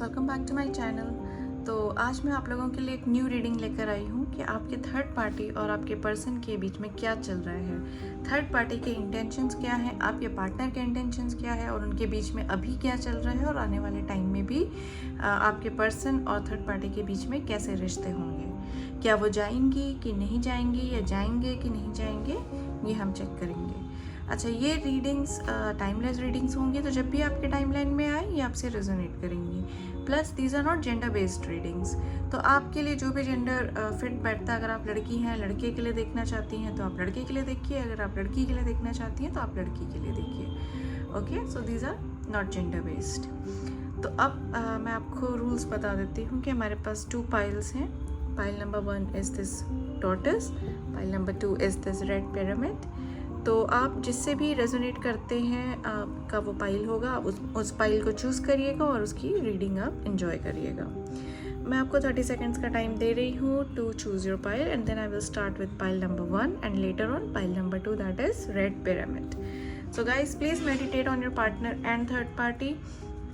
Welcome back to my channel. तो आज मैं आप लोगों के लिए एक न्यू रीडिंग लेकर आई हूँ कि आपके थर्ड पार्टी और आपके पर्सन के बीच में क्या चल रहा है। थर्ड पार्टी के इंटेंशंस क्या हैं, आपके पार्टनर के इंटेंशंस क्या है और उनके बीच में अभी क्या चल रहा है और आने वाले टाइम में भी आपके पर्सन और थर्ड पार्टी के बीच में कैसे रिश्ते होंगे। क्या वो जाएंगी कि नहीं जाएंगी या जाएंगे कि नहीं जाएंगे, ये हम चेक करेंगे। अच्छा, ये रीडिंग्स टाइमलेस रीडिंग्स होंगी, तो जब भी आपके टाइमलाइन में आए ये आपसे रेजोनेट करेंगी। Plus these are not gender based readings, तो आपके लिए जो भी जेंडर फिट बैठता है, अगर आप लड़की हैं लड़के के लिए देखना चाहती हैं तो आप लड़के के लिए देखिए, अगर आप लड़की के लिए देखना चाहती हैं तो आप लड़की के लिए देखिए। Okay, so these are not gender based. तो अब मैं आपको रूल्स बता देती हूँ कि हमारे पास 2 पाइल्स हैं। Pile number 1 is this tortoise, pile number 2 is this red pyramid. तो आप जिससे भी रेजोनेट करते हैं आपका वो पाइल होगा, आप उस पाइल को चूज़ करिएगा और उसकी रीडिंग आप एंजॉय करिएगा। मैं आपको 30 सेकेंड्स का टाइम दे रही हूँ to choose your pile and then I will start with pile number 1 and later on pile number 2, that is red pyramid. So guys, please meditate on your partner and third party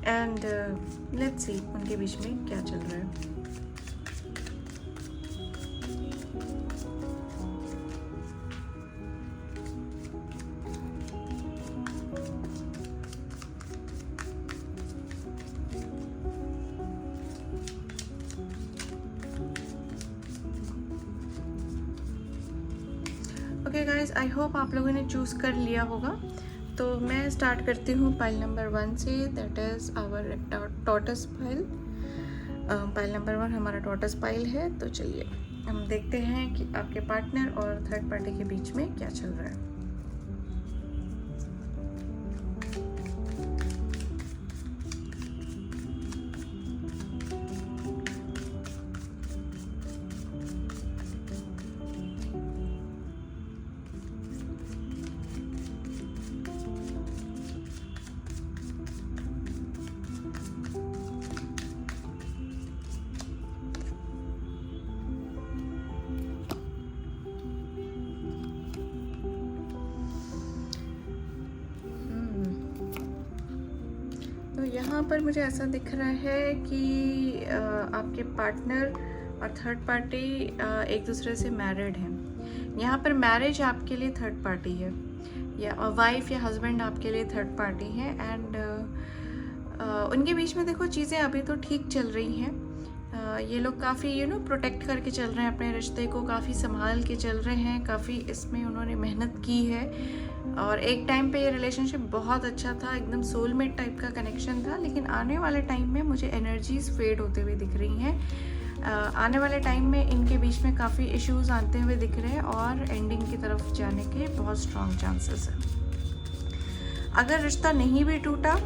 and let's see उनके बीच में क्या चल रहा है। Okay guys, I hope आप लोगों ने चूज़ कर लिया होगा। तो मैं स्टार्ट करती हूँ पाइल नंबर 1 से, that is our tortoise pile. Pile number 1 हमारा टॉर्टस पाइल है। तो चलिए हम देखते हैं कि आपके पार्टनर और थर्ड पार्टी के बीच में क्या चल रहा है। तो यहाँ पर मुझे ऐसा दिख रहा है कि आपके पार्टनर और थर्ड पार्टी एक दूसरे से मैरिड हैं। यहाँ पर मैरिज आपके लिए थर्ड पार्टी है, या वाइफ या हस्बैंड आपके लिए थर्ड पार्टी है। एंड उनके बीच में देखो चीज़ें अभी तो ठीक चल रही हैं। ये लोग काफ़ी प्रोटेक्ट करके चल रहे हैं अपने रिश्ते को, काफ़ी संभाल के चल रहे हैं, काफ़ी इसमें उन्होंने मेहनत की है। और एक टाइम पे ये रिलेशनशिप बहुत अच्छा था, एकदम सोलमेट टाइप का कनेक्शन था। लेकिन आने वाले टाइम में मुझे एनर्जीज फेड होते हुए दिख रही हैं। आने वाले टाइम में इनके बीच में काफ़ी इश्यूज आते हुए दिख रहे हैं और एंडिंग की तरफ जाने के बहुत स्ट्रॉन्ग चांसेस हैं। अगर रिश्ता नहीं भी टूटा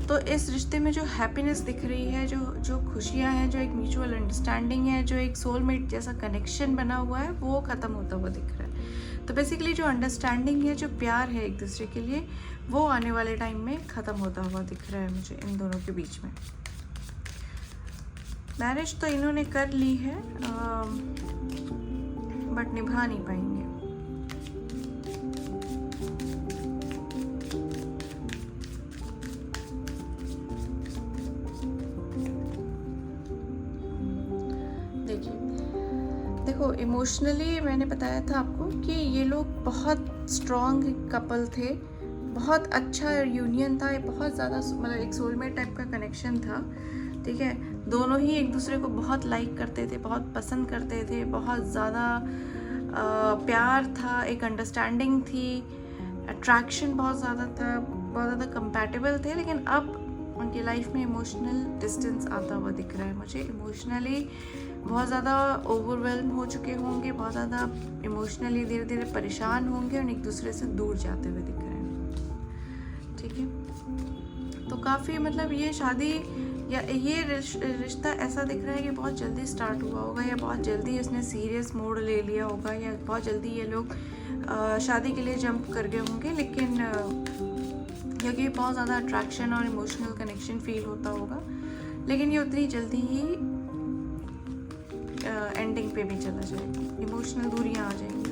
तो इस रिश्ते में जो हैप्पीनेस दिख रही है, जो खुशियाँ हैं, जो एक म्यूचुअल अंडरस्टैंडिंग है, जो एक सोलमेट जैसा कनेक्शन बना हुआ है, वो ख़त्म होता हुआ दिख रहा है। तो बेसिकली जो अंडरस्टैंडिंग है, जो प्यार है एक दूसरे के लिए, वो आने वाले टाइम में ख़त्म होता हुआ दिख रहा है मुझे इन दोनों के बीच में। मैरिज तो इन्होंने कर ली है बट निभा नहीं पाएंगे। देखो, इमोशनली मैंने बताया था आपको कि ये लोग बहुत स्ट्रॉन्ग कपल थे, बहुत अच्छा यूनियन था, बहुत ज़्यादा मतलब एक सोलमेट टाइप का कनेक्शन था। ठीक है, दोनों ही एक दूसरे को बहुत लाइक करते थे, बहुत पसंद करते थे, बहुत ज़्यादा प्यार था, एक अंडरस्टैंडिंग थी, अट्रैक्शन बहुत ज़्यादा था, बहुत ज़्यादा कंपैटिबल थे। लेकिन अब उनकी लाइफ में इमोशनल डिस्टेंस आता हुआ दिख रहा है मुझे। इमोशनली बहुत ज़्यादा ओवरवेल्म हो चुके होंगे, बहुत ज़्यादा इमोशनली धीरे धीरे परेशान होंगे और एक दूसरे से दूर जाते हुए दिख रहे हैं। ठीक है, तो काफ़ी मतलब ये शादी या ये रिश्ता ऐसा दिख रहा है कि बहुत जल्दी स्टार्ट हुआ होगा, या बहुत जल्दी इसने सीरियस मोड ले लिया होगा, या बहुत जल्दी ये लोग शादी के लिए जंप कर गए होंगे। लेकिन क्योंकि बहुत ज़्यादा अट्रैक्शन और इमोशनल कनेक्शन फील होता होगा, लेकिन ये उतनी जल्दी ही एंडिंग पे भी चला जाएगा, इमोशनल दूरियां आ जाएंगी।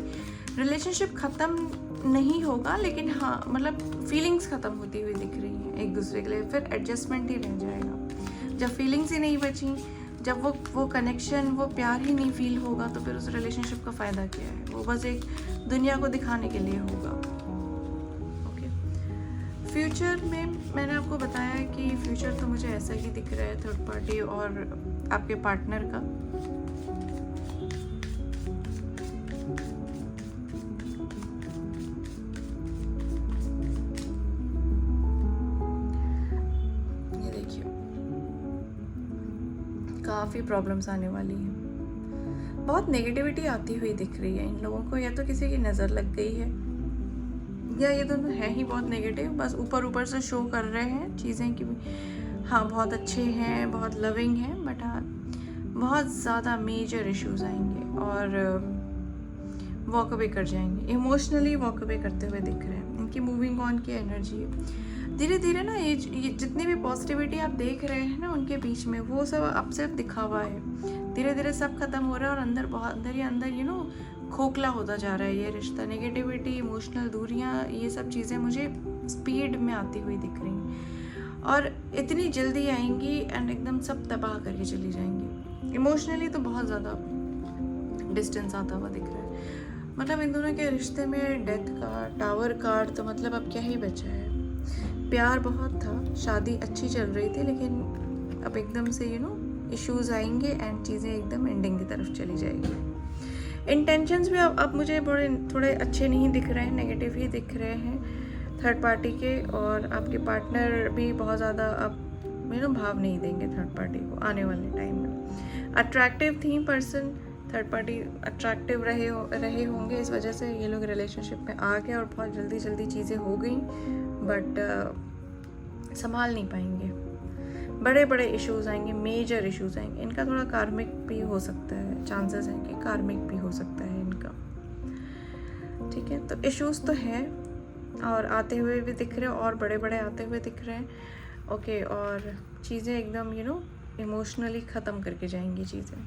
रिलेशनशिप ख़त्म नहीं होगा, लेकिन हाँ मतलब फीलिंग्स ख़त्म होती हुई दिख रही हैं एक दूसरे के लिए, फिर एडजस्टमेंट ही रह जाएगा। जब फीलिंग्स ही नहीं बची, जब वो कनेक्शन, वो प्यार ही नहीं फील होगा, तो फिर उस रिलेशनशिप का फ़ायदा क्या है? वो बस एक दुनिया को दिखाने के लिए होगा। ओके, फ्यूचर में मैंने आपको बताया कि फ्यूचर तो मुझे ऐसा ही दिख रहा है थर्ड पार्टी और आपके पार्टनर का। काफ़ी प्रॉब्लम्स आने वाली हैं, बहुत नेगेटिविटी आती हुई दिख रही है इन लोगों को। या तो किसी की नज़र लग गई है, या ये दोनों हैं ही बहुत नेगेटिव, बस ऊपर ऊपर से शो कर रहे हैं चीज़ें कि हाँ बहुत अच्छे हैं, बहुत लविंग हैं, बट हाँ बहुत ज़्यादा मेजर इश्यूज आएंगे और वॉक अवे कर जाएंगे, इमोशनली वॉक अवे करते हुए दिख रहे हैं। इनकी मूविंग ऑन की एनर्जी है। धीरे धीरे ना ये जितनी भी पॉजिटिविटी आप देख रहे हैं ना उनके बीच में, वो सब अब सिर्फ दिखावा है। धीरे धीरे सब खत्म हो रहा है और अंदर बहुत अंदर ही अंदर खोखला होता जा रहा है ये रिश्ता। नेगेटिविटी, इमोशनल दूरियां, ये सब चीज़ें मुझे स्पीड में आती हुई दिख रही हैं और इतनी जल्दी आएंगी एंड एकदम सब तबाह करके चली जाएंगी। इमोशनली तो बहुत ज़्यादा डिस्टेंस आता हुआ दिख रहा है। मतलब इन दोनों के रिश्ते में डेथ कार्ड, टावर कार्ड, तो मतलब अब क्या ही बचा है। प्यार बहुत था, शादी अच्छी चल रही थी, लेकिन अब एकदम से इश्यूज आएंगे एंड चीज़ें एकदम एंडिंग की तरफ चली जाएगी। इंटेंशंस भी अब मुझे थोड़े अच्छे नहीं दिख रहे हैं, नेगेटिव ही दिख रहे हैं थर्ड पार्टी के। और आपके पार्टनर भी बहुत ज़्यादा अब भाव नहीं देंगे थर्ड पार्टी को आने वाले टाइम में। अट्रैक्टिव थी पर्सन, थर्ड पार्टी अट्रैक्टिव रहे होंगे, इस वजह से ये लोग रिलेशनशिप में आ गए और बहुत जल्दी चीज़ें हो गई, बट संभाल नहीं पाएंगे। बड़े बड़े इश्यूज आएंगे, मेजर इश्यूज आएंगे। इनका थोड़ा कार्मिक भी हो सकता है, चांसेस हैं कि कार्मिक भी हो सकता है इनका। ठीक है, तो इश्यूज तो है और आते हुए भी दिख रहे हैं और बड़े बड़े आते हुए दिख रहे हैं। ओके, और चीज़ें एकदम इमोशनली ख़त्म करके जाएंगी चीज़ें,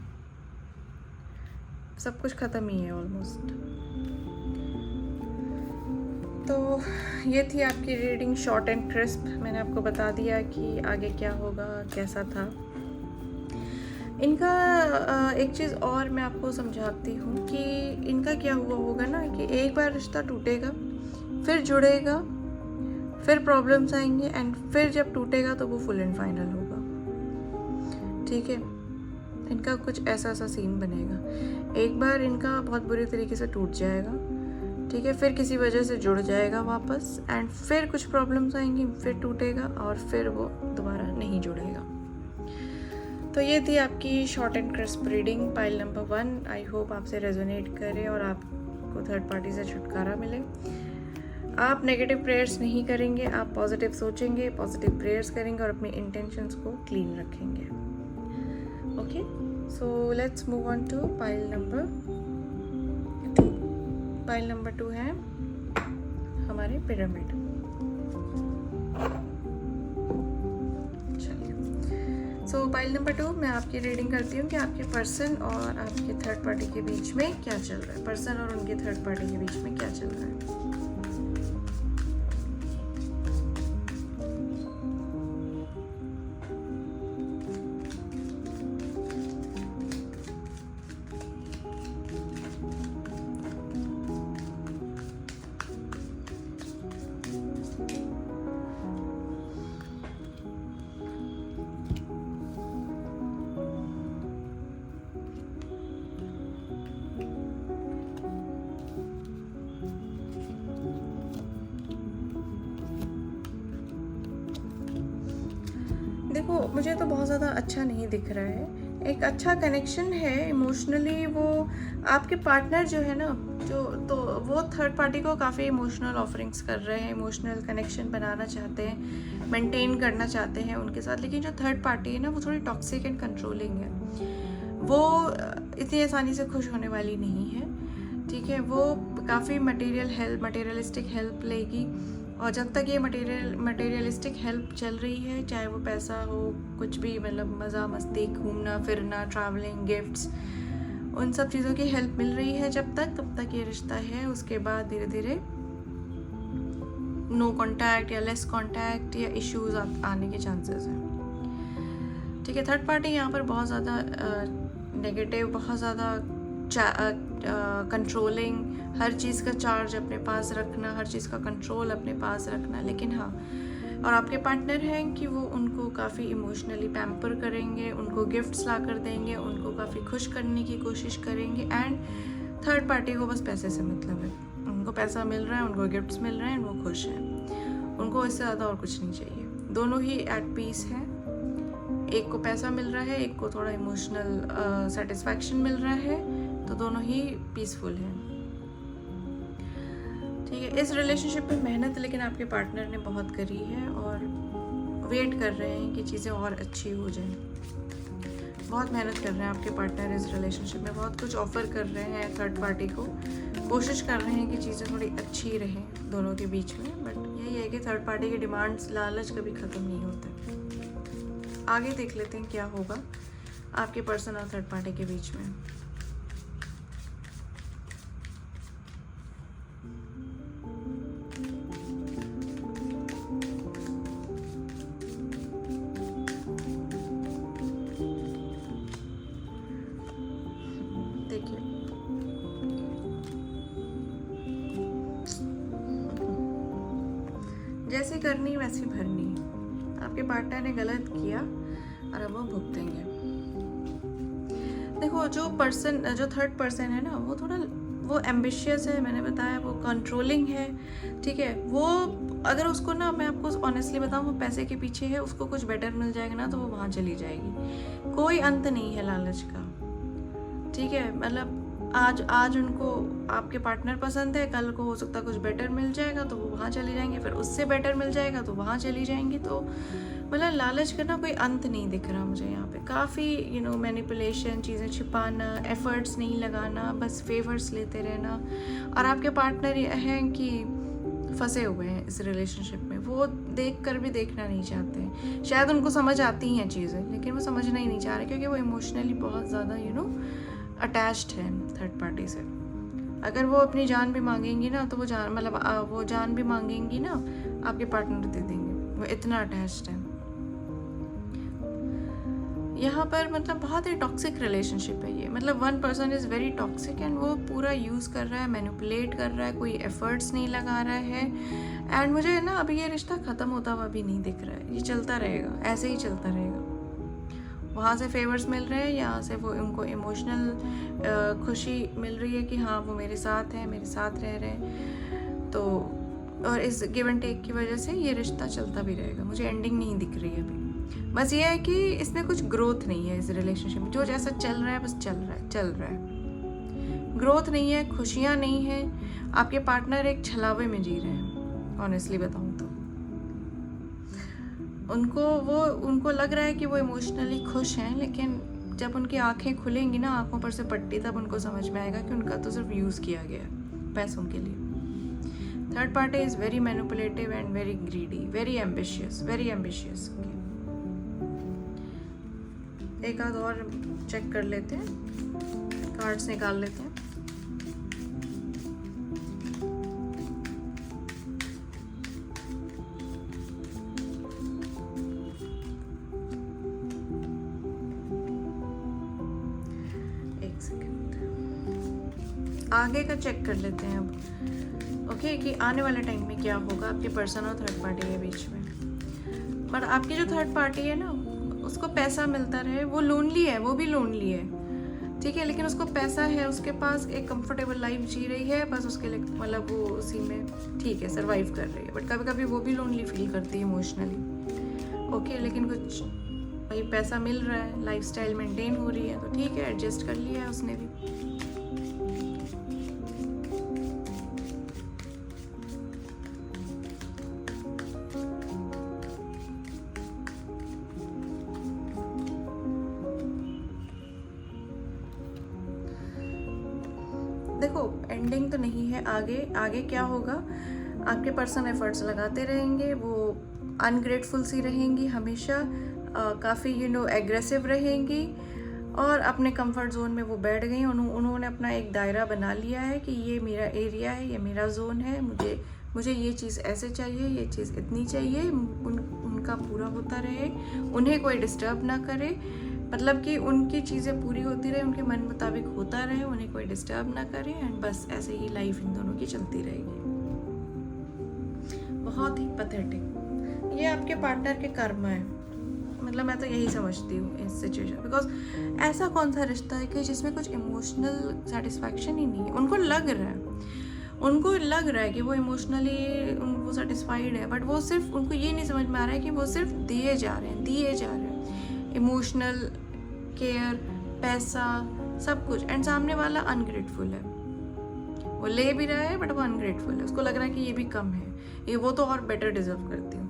सब कुछ ख़त्म ही है ऑलमोस्ट। तो ये थी आपकी रीडिंग, शॉर्ट एंड क्रिस्प। मैंने आपको बता दिया कि आगे क्या होगा, कैसा था इनका। एक चीज़ और मैं आपको समझाती हूँ कि इनका क्या हुआ होगा ना कि एक बार रिश्ता टूटेगा, फिर जुड़ेगा, फिर प्रॉब्लम्स आएंगे एंड फिर जब टूटेगा तो वो फुल एंड फाइनल होगा। ठीक है, इनका कुछ ऐसा सीन बनेगा। एक बार इनका बहुत बुरी तरीके से टूट जाएगा, ठीक है, फिर किसी वजह से जुड़ जाएगा वापस एंड फिर कुछ प्रॉब्लम्स आएंगी, फिर टूटेगा और फिर वो दोबारा नहीं जुड़ेगा। तो ये थी आपकी short and crisp reading, pile number 1। I hope आपसे रेजोनेट करे और आपको थर्ड पार्टी से छुटकारा मिले। आप नेगेटिव प्रेयर्स नहीं करेंगे, आप पॉजिटिव सोचेंगे, पॉजिटिव प्रेयर्स करेंगे और अपनी इंटेंशंस को क्लीन रखेंगे। Okay, so let's move on to pile number 2। Pile number 2 है हमारे पिरामिड। चलिए, सो पाइल नंबर 2 मैं आपकी रीडिंग करती हूँ कि आपके पर्सन और आपके थर्ड पार्टी के बीच में क्या चल रहा है। पर्सन और उनके थर्ड पार्टी के बीच में क्या चल रहा है। देखो, मुझे तो बहुत ज़्यादा अच्छा नहीं दिख रहा है। एक अच्छा कनेक्शन है इमोशनली, वो आपके पार्टनर जो है ना, तो वो थर्ड पार्टी को काफ़ी इमोशनल ऑफरिंग्स कर रहे हैं, इमोशनल कनेक्शन बनाना चाहते हैं, मेंटेन करना चाहते हैं उनके साथ। लेकिन जो थर्ड पार्टी है ना, वो थोड़ी टॉक्सिक एंड कंट्रोलिंग है, वो इतनी आसानी से खुश होने वाली नहीं है। ठीक है, वो काफ़ी मटेरियलिस्टिक हेल्प लेगी और जब तक ये मटेरियलिस्टिक हेल्प चल रही है, चाहे वो पैसा हो, कुछ भी, मतलब मज़ा मस्ती, घूमना फिरना, ट्रैवलिंग, गिफ्ट्स, उन सब चीज़ों की हेल्प मिल रही है तब तक ये रिश्ता है। उसके बाद धीरे धीरे नो कांटेक्ट या लेस कांटेक्ट या इश्यूज आने के चांसेस हैं। ठीक है, थर्ड पार्टी यहाँ पर बहुत ज़्यादा नेगेटिव, बहुत ज़्यादा कंट्रोलिंग, हर चीज़ का चार्ज अपने पास रखना, हर चीज़ का कंट्रोल अपने पास रखना। लेकिन हाँ, और आपके पार्टनर हैं कि वो उनको काफ़ी इमोशनली पैम्पर करेंगे, उनको गिफ्ट्स ला कर देंगे, उनको काफ़ी खुश करने की कोशिश करेंगे। एंड थर्ड पार्टी को बस पैसे से मतलब है, उनको पैसा मिल रहा है, उनको गिफ्ट्स मिल रहे हैं, वो खुश हैं, उनको इससे ज़्यादा और कुछ नहीं चाहिए। दोनों ही एट पीस हैं, एक को पैसा मिल रहा है, एक को थोड़ा इमोशनल सेटिस्फैक्शन मिल रहा है, तो दोनों ही पीसफुल हैं। ठीक है, इस रिलेशनशिप में मेहनत लेकिन आपके पार्टनर ने बहुत करी है और वेट कर रहे हैं कि चीज़ें और अच्छी हो जाएं। बहुत मेहनत कर रहे हैं आपके पार्टनर इस रिलेशनशिप में, बहुत कुछ ऑफर कर रहे हैं थर्ड पार्टी को, कोशिश कर रहे हैं कि चीज़ें थोड़ी अच्छी रहें दोनों के बीच में। बट यही है कि थर्ड पार्टी की डिमांड्स, लालच कभी ख़त्म नहीं होते। आगे देख लेते हैं क्या होगा आपके पर्सन और थर्ड पार्टी के बीच में। जैसे करनी वैसी भरनी। आपके पार्टनर ने गलत किया और अब वो भुगतेंगे। देखो, जो थर्ड पर्सन है ना, वो एम्बिशियस है, मैंने बताया, वो कंट्रोलिंग है। ठीक है, वो अगर उसको ना, मैं आपको ऑनेस्टली बताऊं, वो पैसे के पीछे है, उसको कुछ बेटर मिल जाएगा ना तो वो वहाँ चली जाएगी। कोई अंत नहीं है लालच का। ठीक है, मतलब आज उनको आपके पार्टनर पसंद है, कल को हो सकता है कुछ बेटर मिल जाएगा तो वो वहाँ चली जाएंगे, फिर उससे बेटर मिल जाएगा तो वहाँ चली जाएंगी। तो मतलब लालच करना कोई अंत नहीं दिख रहा मुझे यहाँ पे। काफ़ी मैनिपुलेशन, चीज़ें छिपाना, एफर्ट्स नहीं लगाना, बस फेवर्स लेते रहना। और आपके पार्टनर ये हैं कि फंसे हुए हैं इस रिलेशनशिप में, वो देख कर भी देखना नहीं चाहते हैं। शायद उनको समझ आती हैं चीज़ें, लेकिन वो समझना ही नहीं चाह रहे क्योंकि वो इमोशनली बहुत ज़्यादा अटैच्ड है थर्ड पार्टी से। अगर वो अपनी जान भी मांगेंगी ना तो वो जान भी मांगेंगी ना, आपके पार्टनर दे देंगे, वो इतना अटैच्ड है। यहाँ पर मतलब बहुत ही टॉक्सिक रिलेशनशिप है ये। मतलब one person is very toxic and वो पूरा यूज़ कर रहा है, मैनिपुलेट कर रहा है, कोई एफर्ट्स नहीं लगा रहा है। एंड मुझे ना अभी ये रिश्ता ख़त्म होता हुआ भी नहीं दिख रहा है, ये चलता रहेगा, ऐसे ही चलता रहेगा। वहाँ से फेवर्स मिल रहे हैं, यहाँ से वो उनको इमोशनल खुशी मिल रही है कि हाँ वो मेरे साथ हैं, मेरे साथ रह रहे हैं। तो और इस गिव एंड टेक की वजह से ये रिश्ता चलता भी रहेगा। मुझे एंडिंग नहीं दिख रही है अभी। बस ये है कि इसमें कुछ ग्रोथ नहीं है इस रिलेशनशिप में। जो जैसा चल रहा है बस चल रहा है। ग्रोथ नहीं है, खुशियाँ नहीं है। आपके पार्टनर एक छलावे में जी रहे हैं, ऑनेस्टली बताऊँ तो। उनको लग रहा है कि वो इमोशनली खुश हैं, लेकिन जब उनकी आंखें खुलेंगी ना, आंखों पर से पट्टी, तब उनको समझ में आएगा कि उनका तो सिर्फ यूज़ किया गया है पैसों के लिए। Third party is very manipulative and very greedy, very ambitious. एक आध और चेक कर लेते हैं, कार्ड्स निकाल लेते हैं। आगे का चेक कर लेते हैं अब, ओके, कि आने वाले टाइम में क्या होगा आपके पर्सन और थर्ड पार्टी के बीच में। पर आपकी जो थर्ड पार्टी है ना, उसको पैसा मिलता रहे, वो लोनली है, वो भी लोनली है, ठीक है, लेकिन उसको पैसा है, उसके पास एक कंफर्टेबल लाइफ जी रही है, बस उसके लिए मतलब वो उसी में ठीक है, सर्वाइव कर रही है। बट कभी कभी वो भी लोनली फील करती है इमोशनली, ओके, लेकिन कुछ भाई पैसा मिल रहा है, लाइफस्टाइल मेंटेन हो रही है, तो ठीक है, एडजस्ट कर लिया है उसने भी। देखो, एंडिंग तो नहीं है, आगे क्या होगा, आपके पर्सन एफर्ट्स लगाते रहेंगे, वो अनग्रेटफुल सी रहेंगी हमेशा, काफ़ी एग्रेसिव रहेंगी और अपने कंफर्ट जोन में वो बैठ गई। उन्होंने अपना एक दायरा बना लिया है कि ये मेरा एरिया है, ये मेरा जोन है, मुझे ये चीज़ ऐसे चाहिए, ये चीज़ इतनी चाहिए, उनका पूरा होता रहे, उन्हें कोई डिस्टर्ब ना करे, मतलब कि उनकी चीज़ें पूरी होती रहे, उनके मन मुताबिक होता रहे, उन्हें कोई डिस्टर्ब ना करे, एंड बस ऐसे ही लाइफ इन दोनों की चलती रहेगी। बहुत ही पैथेटिक। ये आपके पार्टनर के कर्म है, मतलब मैं तो यही समझती हूँ इस सिचुएशन, बिकॉज ऐसा कौन सा रिश्ता है कि जिसमें कुछ इमोशनल सेटिस्फैक्शन ही नहीं है। उनको लग रहा है कि वो इमोशनली वो सेटिस्फाइड है, बट वो सिर्फ, उनको ये नहीं समझ में आ रहा है कि वो सिर्फ दिए जा रहे हैं इमोशनल केयर, पैसा, सब कुछ, एंड सामने वाला अनग्रेटफुल है। वो ले भी रहा है बट वो अनग्रेटफुल है, उसको लग रहा है कि ये भी कम है, ये वो तो और बेटर डिजर्व करती हूँ।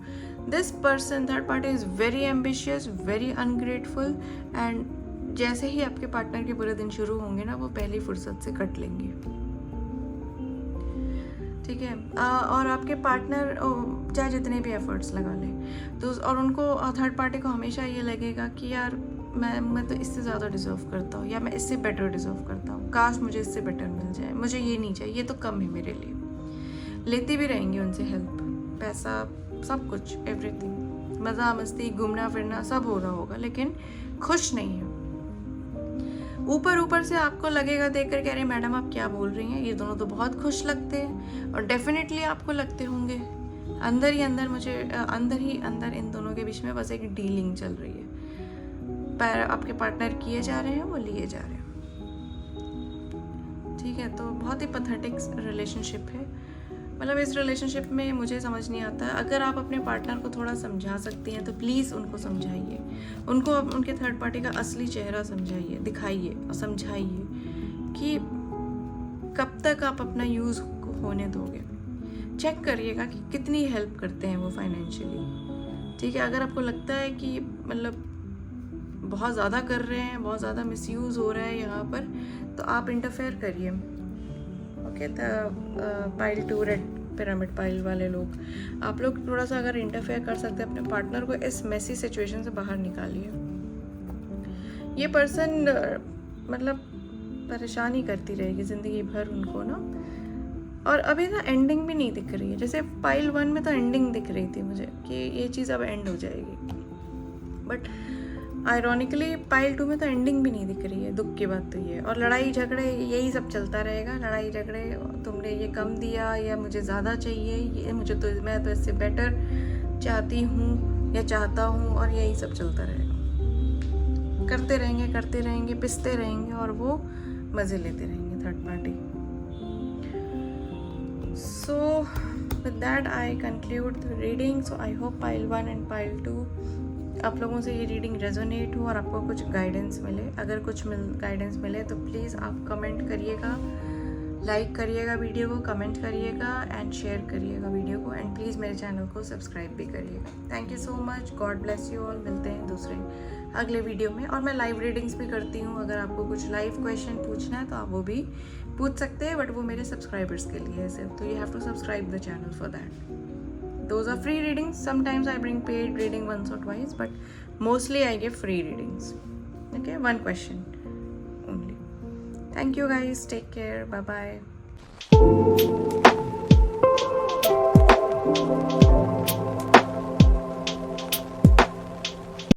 This person, third party, is very ambitious, very ungrateful, and जैसे ही आपके पार्टनर के बुरे दिन शुरू होंगे ना, वो पहली फुर्सत से कट लेंगे, ठीक है। और आपके पार्टनर चाहे जितने भी एफर्ट्स लगा लें तो, और उनको थर्ड पार्टी को हमेशा ये लगेगा कि यार मैं तो इससे ज़्यादा डिज़र्व करता हूँ, या मैं इससे बेटर डिज़र्व करता हूँ, काश मुझे इससे बेटर मिल जाए, मुझे ये नहीं चाहिए, ये तो कम है मेरे लिए। लेती भी रहेंगी उनसे हेल्प, पैसा, सब कुछ, एवरीथिंग, मज़ा मस्ती, घूमना फिरना सब हो रहा होगा, लेकिन खुश नहीं है। ऊपर से आपको लगेगा देख कर, अरे मैडम आप क्या बोल रही हैं, ये दोनों तो बहुत खुश लगते हैं, और डेफिनेटली आपको लगते होंगे। अंदर ही अंदर इन दोनों के बीच में बस एक डीलिंग चल रही है, पर आपके पार्टनर किए जा रहे हैं, वो लिए जा रहे हैं, ठीक है। तो बहुत ही पैथेटिक रिलेशनशिप है, मतलब इस रिलेशनशिप में मुझे समझ नहीं आता। अगर आप अपने पार्टनर को थोड़ा समझा सकती हैं तो प्लीज़ उनको समझाइए, उनको उनके थर्ड पार्टी का असली चेहरा समझाइए, दिखाइए और समझाइए कि कब तक आप अपना यूज़ होने दोगे। चेक करिएगा कि कितनी हेल्प करते हैं वो फाइनेंशियली, ठीक है। अगर आपको लगता है कि मतलब बहुत ज़्यादा कर रहे हैं, बहुत ज़्यादा मिसयूज़ हो रहा है यहाँ पर, तो आप इंटरफेयर करिए, okay. Pile 2 red pyramid pile वाले लोग, आप लोग थोड़ा सा अगर इंटरफेयर कर सकते हैं, अपने पार्टनर को इस मेसी सिचुएशन से बाहर निकालिए। ये पर्सन मतलब परेशान ही करती रहेगी ज़िंदगी भर उनको ना, और अभी ना एंडिंग भी नहीं दिख रही है। जैसे पाइल 1 में तो एंडिंग दिख रही थी मुझे कि ये चीज़ अब एंड हो जाएगी, बट आयरॉनिकली पाइल 2 में तो एंडिंग भी नहीं दिख रही है। दुख की बात तो ये, और लड़ाई झगड़े यही सब चलता रहेगा, लड़ाई झगड़े, तुमने ये कम दिया या मुझे ज़्यादा चाहिए, ये मुझे तो, मैं तो इससे बेटर चाहती हूँ या चाहता हूँ, और यही सब चलता रहेगा। करते रहेंगे, पिसते रहेंगे, और वो मज़े लेते रहेंगे third party. So with that I conclude the reading. So I hope pile 1 and pile 2 आप लोगों से ये रीडिंग रेजोनेट हो और आपको कुछ गाइडेंस मिले। अगर कुछ गाइडेंस मिले तो प्लीज़ आप कमेंट करिएगा, लाइक करिएगा वीडियो को, कमेंट करिएगा एंड शेयर करिएगा वीडियो को, एंड प्लीज़ मेरे चैनल को सब्सक्राइब भी करिएगा। Thank you so much, God bless you all. मिलते हैं दूसरे अगले वीडियो में। और मैं लाइव रीडिंग्स भी करती हूँ, अगर आपको कुछ लाइव क्वेश्चन पूछना है तो आप वो भी पूछ सकते हैं, बट वो मेरे सब्सक्राइबर्स के लिए है सिर्फ, तो you have to subscribe the channel for that. Those are free readings. Sometimes I bring paid reading once or twice, but mostly I give free readings. Okay, one question only. Thank you guys. Take care. Bye bye.